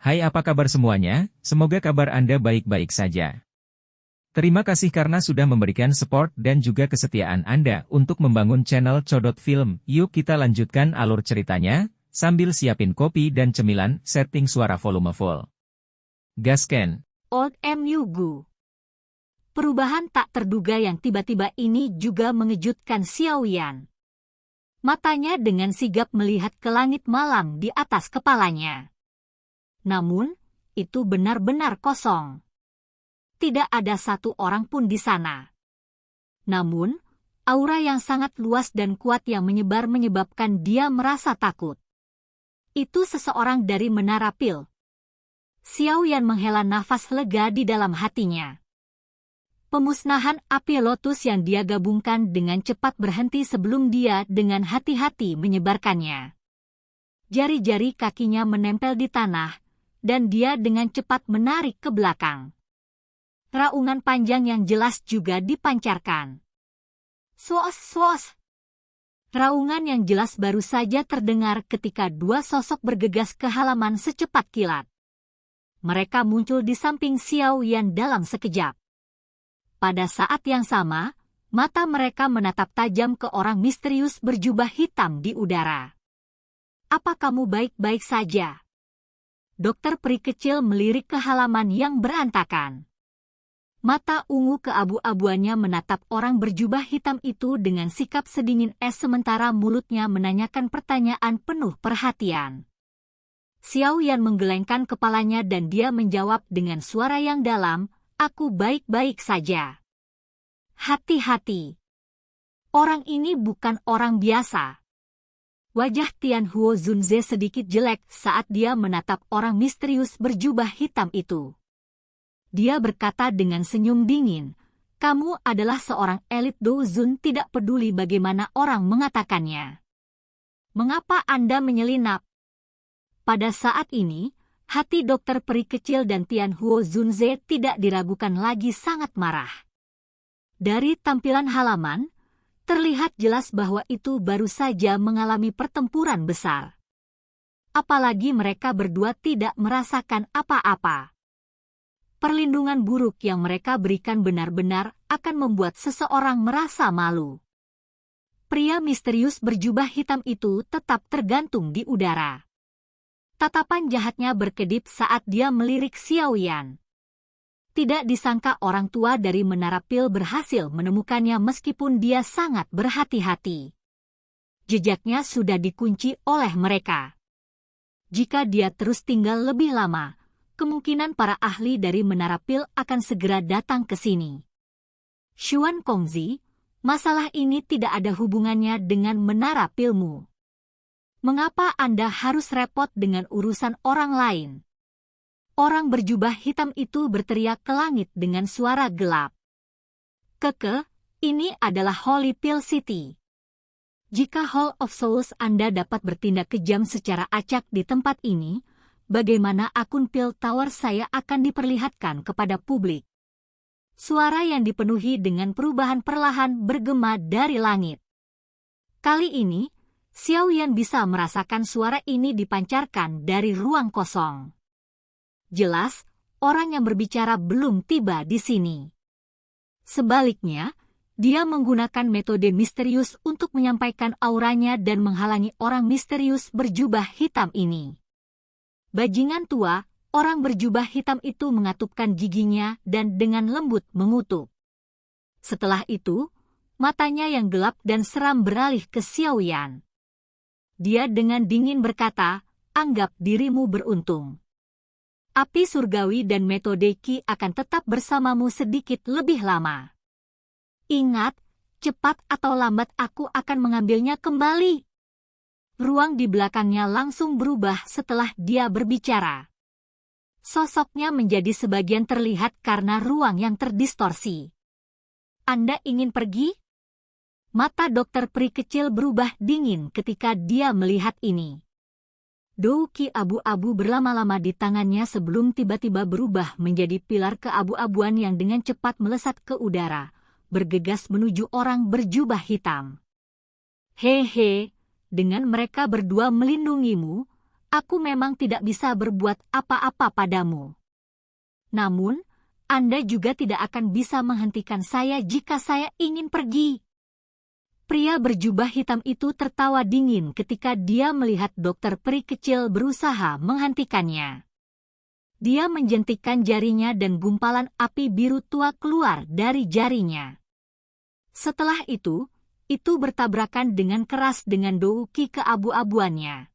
Hai, apa kabar semuanya? Semoga kabar Anda baik-baik saja. Terima kasih karena sudah memberikan support dan juga kesetiaan Anda untuk membangun channel Codot Film. Yuk kita lanjutkan alur ceritanya, sambil siapin kopi dan cemilan, setting suara volume full. Gasken. Old MU Gu. Perubahan tak terduga yang tiba-tiba ini juga mengejutkan Xiao Yan. Matanya dengan sigap melihat ke langit malam di atas kepalanya. Namun, itu benar-benar kosong. Tidak ada satu orang pun di sana. Namun, aura yang sangat luas dan kuat yang menyebar menyebabkan dia merasa takut. Itu seseorang dari Menara Pil. Xiao Yan menghela nafas lega di dalam hatinya. Pemusnahan api lotus yang dia gabungkan dengan cepat berhenti sebelum dia dengan hati-hati menyebarkannya. Jari-jari kakinya menempel di tanah, dan dia dengan cepat menarik ke belakang. Raungan panjang yang jelas juga dipancarkan. Suos-suos. Raungan yang jelas baru saja terdengar ketika dua sosok bergegas ke halaman secepat kilat. Mereka muncul di samping Xiao Yan dalam sekejap. Pada saat yang sama, mata mereka menatap tajam ke orang misterius berjubah hitam di udara. Apa kamu baik-baik saja? Dokter peri kecil melirik ke halaman yang berantakan. Mata ungu keabu-abuannya menatap orang berjubah hitam itu dengan sikap sedingin es sementara mulutnya menanyakan pertanyaan penuh perhatian. Xiao Yan menggelengkan kepalanya dan dia menjawab dengan suara yang dalam, "Aku baik-baik saja." Hati-hati. Orang ini bukan orang biasa. Wajah Tian Huo Zunze sedikit jelek saat dia menatap orang misterius berjubah hitam itu. Dia berkata dengan senyum dingin, "Kamu adalah seorang elit Douzun, tidak peduli bagaimana orang mengatakannya. Mengapa Anda menyelinap?" Pada saat ini, hati dokter peri kecil dan Tian Huo Zunze tidak diragukan lagi sangat marah. Dari tampilan halaman, terlihat jelas bahwa itu baru saja mengalami pertempuran besar. Apalagi mereka berdua tidak merasakan apa-apa. Perlindungan buruk yang mereka berikan benar-benar akan membuat seseorang merasa malu. Pria misterius berjubah hitam itu tetap tergantung di udara. Tatapan jahatnya berkedip saat dia melirik Xiao Yan. Tidak disangka orang tua dari Menara Pil berhasil menemukannya meskipun dia sangat berhati-hati. Jejaknya sudah dikunci oleh mereka. Jika dia terus tinggal lebih lama, kemungkinan para ahli dari Menara Pil akan segera datang ke sini. Xuan Kongzi, masalah ini tidak ada hubungannya dengan Menara Pilmu. Mengapa Anda harus repot dengan urusan orang lain? Orang berjubah hitam itu berteriak ke langit dengan suara gelap. "Keke, ini adalah Holy Pill City. Jika Hall of Souls Anda dapat bertindak kejam secara acak di tempat ini, bagaimana akun Pill Tower saya akan diperlihatkan kepada publik?" Suara yang dipenuhi dengan perubahan perlahan bergema dari langit. Kali ini, Xiao Yan bisa merasakan suara ini dipancarkan dari ruang kosong. Jelas, orang yang berbicara belum tiba di sini. Sebaliknya, dia menggunakan metode misterius untuk menyampaikan auranya dan menghalangi orang misterius berjubah hitam ini. Bajingan tua, orang berjubah hitam itu mengatupkan giginya dan dengan lembut mengutuk. Setelah itu, matanya yang gelap dan seram beralih ke Xiao Yan. Dia dengan dingin berkata, "Anggap dirimu beruntung. Api surgawi dan metode Qi akan tetap bersamamu sedikit lebih lama. Ingat, cepat atau lambat aku akan mengambilnya kembali." Ruang di belakangnya langsung berubah setelah dia berbicara. Sosoknya menjadi sebagian terlihat karena ruang yang terdistorsi. "Anda ingin pergi?" Mata dokter peri kecil berubah dingin ketika dia melihat ini. Douki abu-abu berlama-lama di tangannya sebelum tiba-tiba berubah menjadi pilar keabu-abuan yang dengan cepat melesat ke udara, bergegas menuju orang berjubah hitam. "Hehe, dengan mereka berdua melindungimu, Aku memang tidak bisa berbuat apa-apa padamu. Namun, Anda juga tidak akan bisa menghentikan saya jika saya ingin pergi. Pria berjubah hitam itu tertawa dingin ketika dia melihat dokter peri kecil berusaha menghentikannya. Dia menjentikkan jarinya dan gumpalan api biru tua keluar dari jarinya. Setelah itu bertabrakan dengan keras dengan douki keabu-abuannya.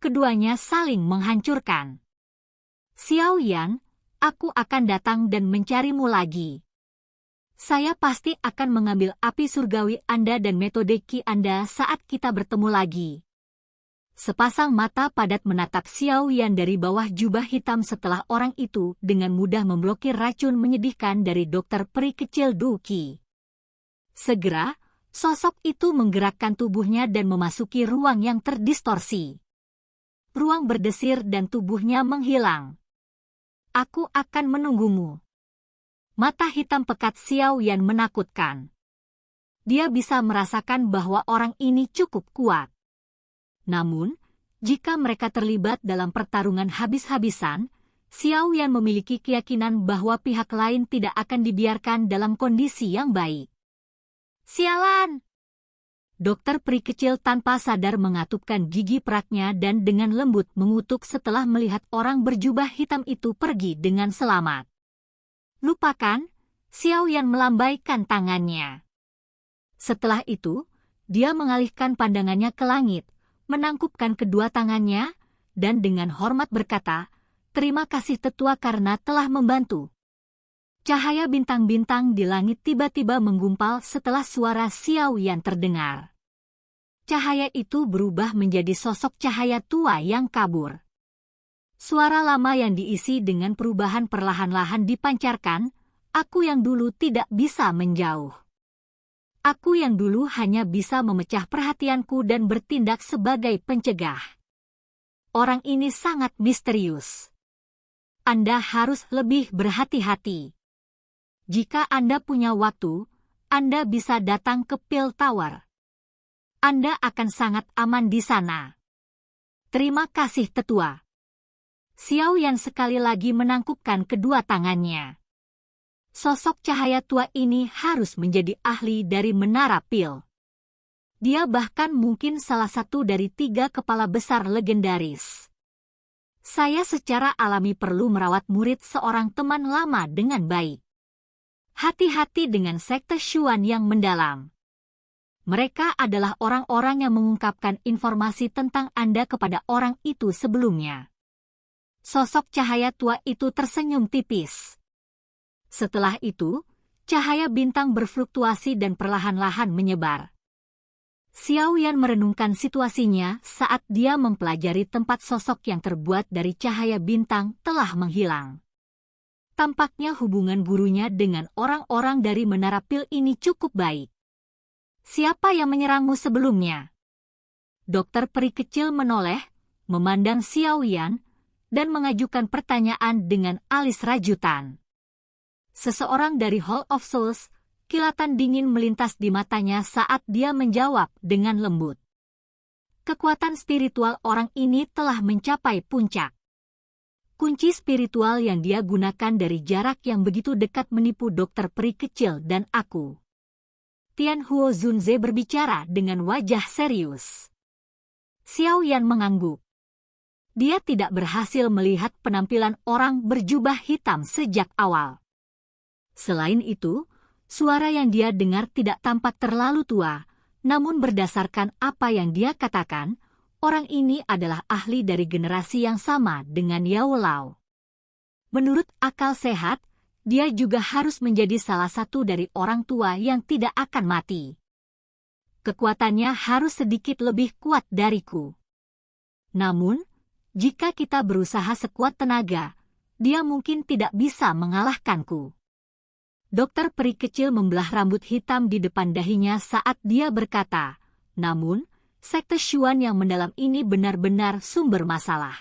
Keduanya saling menghancurkan. Xiao Yan, aku akan datang dan mencarimu lagi. Saya pasti akan mengambil api surgawi Anda dan metode Ki Anda saat kita bertemu lagi. Sepasang mata padat menatap Xiao Yan dari bawah jubah hitam setelah orang itu dengan mudah memblokir racun menyedihkan dari dokter peri kecil Douki. Segera, sosok itu menggerakkan tubuhnya dan memasuki ruang yang terdistorsi. Ruang berdesir dan tubuhnya menghilang. Aku akan menunggumu. Mata hitam pekat Xiao Yan menakutkan. Dia bisa merasakan bahwa orang ini cukup kuat. Namun, jika mereka terlibat dalam pertarungan habis-habisan, Xiao Yan memiliki keyakinan bahwa pihak lain tidak akan dibiarkan dalam kondisi yang baik. Sialan! Dokter peri kecil tanpa sadar mengatupkan gigi peraknya dan dengan lembut mengutuk setelah melihat orang berjubah hitam itu pergi dengan selamat. Lupakan, Xiao Yan melambaikan tangannya. Setelah itu, dia mengalihkan pandangannya ke langit, menangkupkan kedua tangannya, dan dengan hormat berkata, "Terima kasih tetua karena telah membantu." Cahaya bintang-bintang di langit tiba-tiba menggumpal setelah suara Xiao Yan terdengar. Cahaya itu berubah menjadi sosok cahaya tua yang kabur. Suara lama yang diisi dengan perubahan perlahan-lahan dipancarkan, "Aku yang dulu tidak bisa menjauh. Aku yang dulu hanya bisa memecah perhatianku dan bertindak sebagai pencegah. Orang ini sangat misterius. Anda harus lebih berhati-hati. Jika Anda punya waktu, Anda bisa datang ke Pil Tower. Anda akan sangat aman di sana. Terima kasih tetua." Xiao Yan sekali lagi menangkupkan kedua tangannya. Sosok cahaya tua ini harus menjadi ahli dari Menara Pil. Dia bahkan mungkin salah satu dari 3 kepala besar legendaris. Saya secara alami perlu merawat murid seorang teman lama dengan baik. Hati-hati dengan sekte Shuan yang mendalam. Mereka adalah orang-orang yang mengungkapkan informasi tentang Anda kepada orang itu sebelumnya. Sosok cahaya tua itu tersenyum tipis. Setelah itu, cahaya bintang berfluktuasi dan perlahan-lahan menyebar. Xiao Yan merenungkan situasinya saat dia mempelajari tempat sosok yang terbuat dari cahaya bintang telah menghilang. Tampaknya hubungan gurunya dengan orang-orang dari Menara Pil ini cukup baik. Siapa yang menyerangmu sebelumnya? Dokter peri kecil menoleh, memandang Xiao Yan, dan mengajukan pertanyaan dengan alis rajutan. Seseorang dari Hall of Souls, kilatan dingin melintas di matanya saat dia menjawab dengan lembut. Kekuatan spiritual orang ini telah mencapai puncak. Kunci spiritual yang dia gunakan dari jarak yang begitu dekat menipu dokter peri kecil dan aku. Tian Huo Zunze berbicara dengan wajah serius. Xiao Yan mengangguk. Dia tidak berhasil melihat penampilan orang berjubah hitam sejak awal. Selain itu, suara yang dia dengar tidak tampak terlalu tua, namun berdasarkan apa yang dia katakan, orang ini adalah ahli dari generasi yang sama dengan Yao Lao. Menurut akal sehat, dia juga harus menjadi salah satu dari orang tua yang tidak akan mati. Kekuatannya harus sedikit lebih kuat dariku. Namun, jika kita berusaha sekuat tenaga, dia mungkin tidak bisa mengalahkanku. Dokter peri kecil membelah rambut hitam di depan dahinya saat dia berkata, namun, sekte Shuan yang mendalam ini benar-benar sumber masalah.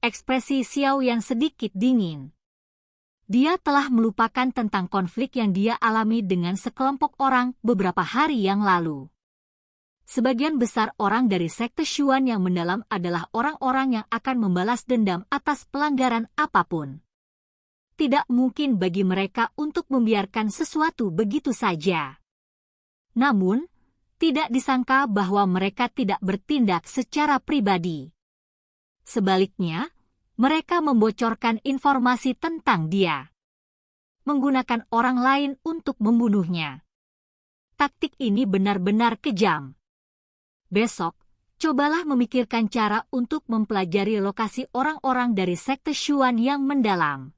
Ekspresi Xiao yang sedikit dingin. Dia telah melupakan tentang konflik yang dia alami dengan sekelompok orang beberapa hari yang lalu. Sebagian besar orang dari sekte Xuan yang mendalam adalah orang-orang yang akan membalas dendam atas pelanggaran apapun. Tidak mungkin bagi mereka untuk membiarkan sesuatu begitu saja. Namun, tidak disangka bahwa mereka tidak bertindak secara pribadi. Sebaliknya, mereka membocorkan informasi tentang dia, menggunakan orang lain untuk membunuhnya. Taktik ini benar-benar kejam. Besok, cobalah memikirkan cara untuk mempelajari lokasi orang-orang dari sekte Xuan yang mendalam.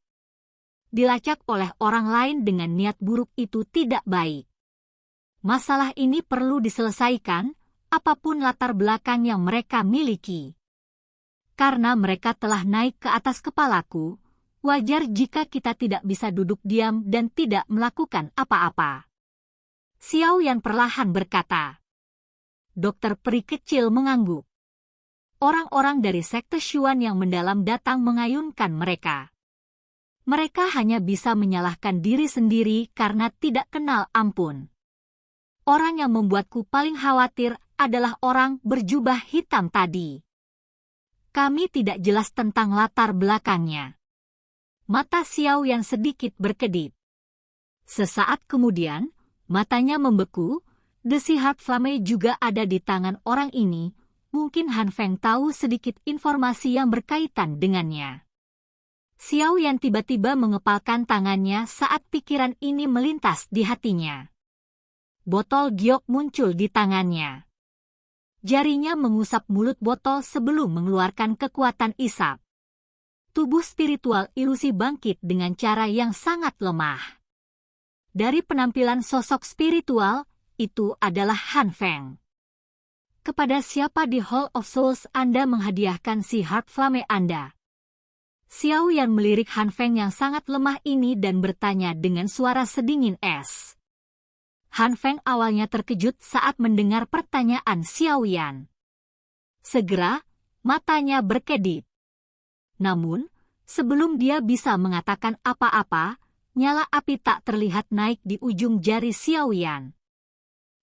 Dilacak oleh orang lain dengan niat buruk itu tidak baik. Masalah ini perlu diselesaikan, apapun latar belakang yang mereka miliki. Karena mereka telah naik ke atas kepalaku, wajar jika kita tidak bisa duduk diam dan tidak melakukan apa-apa. Xiao Yan perlahan berkata. Dokter peri kecil mengangguk. Orang-orang dari sekte Xuan yang mendalam datang mengayunkan mereka. Mereka hanya bisa menyalahkan diri sendiri karena tidak kenal ampun. Orang yang membuatku paling khawatir adalah orang berjubah hitam tadi. Kami tidak jelas tentang latar belakangnya. Mata Xiao yang sedikit berkedip. Sesaat kemudian, matanya membeku. Desi Heart Flame juga ada di tangan orang ini. Mungkin Han Feng tahu sedikit informasi yang berkaitan dengannya. Xiao Yan tiba-tiba mengepalkan tangannya saat pikiran ini melintas di hatinya. Botol giok muncul di tangannya. Jarinya mengusap mulut botol sebelum mengeluarkan kekuatan isap. Tubuh spiritual ilusi bangkit dengan cara yang sangat lemah. Dari penampilan sosok spiritual, itu adalah Han Feng. Kepada siapa di Hall of Souls Anda menghadiahkan si Heart Flame Anda? Xiao Yan melirik Han Feng yang sangat lemah ini dan bertanya dengan suara sedingin es. Han Feng awalnya terkejut saat mendengar pertanyaan Xiao Yan. Segera, matanya berkedip. Namun, sebelum dia bisa mengatakan apa-apa, nyala api tak terlihat naik di ujung jari Xiao Yan.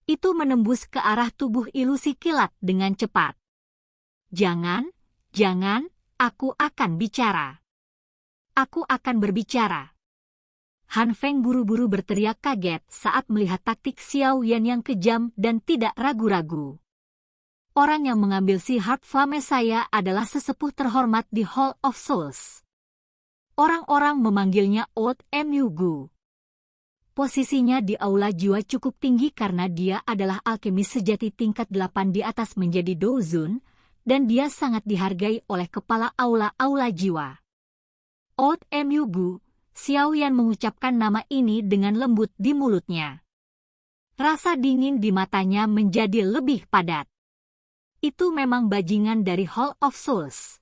Itu menembus ke arah tubuh ilusi kilat dengan cepat. Jangan, aku akan bicara. Aku akan berbicara. Han Feng buru-buru berteriak kaget saat melihat taktik Xiao Yan yang kejam dan tidak ragu-ragu. Orang yang mengambil si Heart Flame saya adalah sesepuh terhormat di Hall of Souls. Orang-orang memanggilnya Old Mu Gu. Posisinya di aula jiwa cukup tinggi karena dia adalah alkemis sejati tingkat 8 di atas menjadi Dozun, dan dia sangat dihargai oleh kepala aula-aula jiwa. Old Mu Gu, Xiao Yan mengucapkan nama ini dengan lembut di mulutnya. Rasa dingin di matanya menjadi lebih padat. Itu memang bajingan dari Hall of Souls.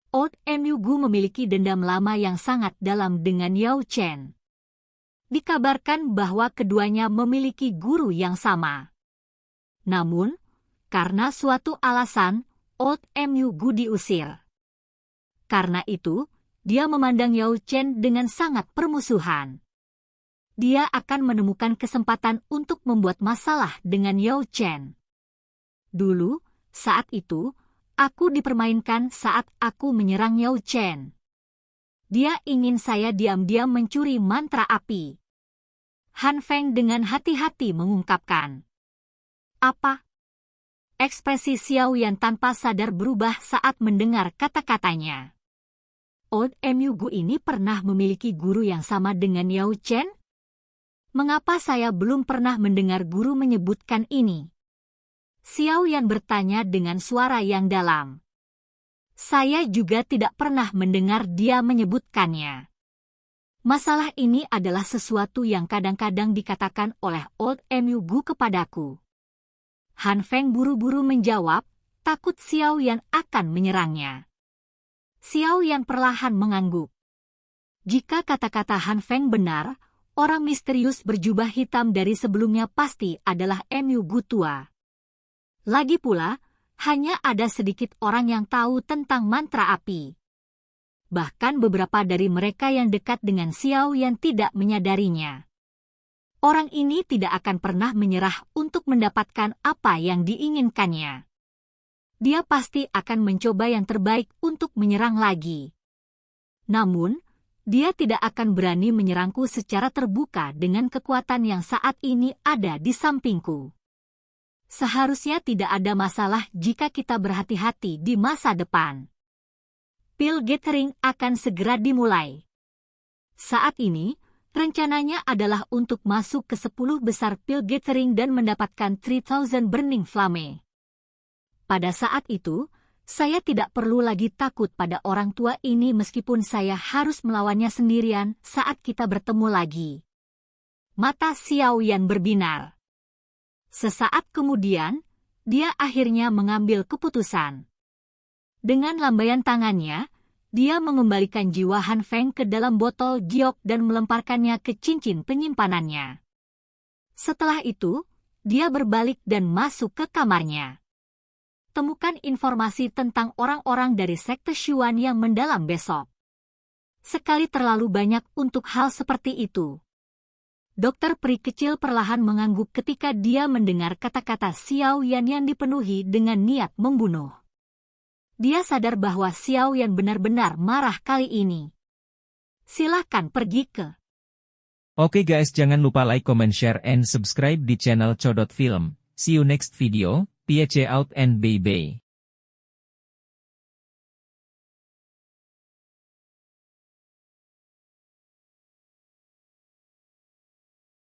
Old Mu Gu memiliki dendam lama yang sangat dalam dengan Yao Chen. Dikabarkan bahwa keduanya memiliki guru yang sama. Namun, karena suatu alasan, Old Mu Gu diusir. Karena itu, dia memandang Yao Chen dengan sangat permusuhan. Dia akan menemukan kesempatan untuk membuat masalah dengan Yao Chen. Dulu, saat itu, aku dipermainkan saat aku menyerang Yao Chen. Dia ingin saya diam-diam mencuri mantra api. Han Feng dengan hati-hati mengungkapkan. Apa? Ekspresi Xiao Yan tanpa sadar berubah saat mendengar kata-katanya. Old Mu Gu ini pernah memiliki guru yang sama dengan Yao Chen? Mengapa saya belum pernah mendengar guru menyebutkan ini? Xiao Yan bertanya dengan suara yang dalam. Saya juga tidak pernah mendengar dia menyebutkannya. Masalah ini adalah sesuatu yang kadang-kadang dikatakan oleh Old Mu Gu kepadaku. Han Feng buru-buru menjawab, takut Xiao Yan akan menyerangnya. Xiao Yan perlahan mengangguk. Jika kata-kata Han Feng benar, orang misterius berjubah hitam dari sebelumnya pasti adalah Mu Gu tua. Lagi pula, hanya ada sedikit orang yang tahu tentang mantra api. Bahkan beberapa dari mereka yang dekat dengan Xiao Yan tidak menyadarinya. Orang ini tidak akan pernah menyerah untuk mendapatkan apa yang diinginkannya. Dia pasti akan mencoba yang terbaik untuk menyerang lagi. Namun, dia tidak akan berani menyerangku secara terbuka dengan kekuatan yang saat ini ada di sampingku. Seharusnya tidak ada masalah jika kita berhati-hati di masa depan. Pil gathering akan segera dimulai. Saat ini, rencananya adalah untuk masuk ke 10 besar pil gathering dan mendapatkan 3000 burning flame. Pada saat itu, saya tidak perlu lagi takut pada orang tua ini meskipun saya harus melawannya sendirian saat kita bertemu lagi. Mata Xiao Yan berbinar. Sesaat kemudian, dia akhirnya mengambil keputusan. Dengan lambaian tangannya, dia mengembalikan jiwa Han Feng ke dalam botol giok dan melemparkannya ke cincin penyimpanannya. Setelah itu, dia berbalik dan masuk ke kamarnya. Temukan informasi tentang orang-orang dari sekte Xuan yang mendalam besok. Sekali terlalu banyak untuk hal seperti itu. Dokter peri kecil perlahan mengangguk ketika dia mendengar kata-kata Xiao Yan yang dipenuhi dengan niat membunuh. Dia sadar bahwa Xiao Yan benar-benar marah kali ini. Silahkan pergi ke. Oke guys, jangan lupa like, comment, share, and subscribe di channel Codot Film. See you next video. Peace out and bye-bye.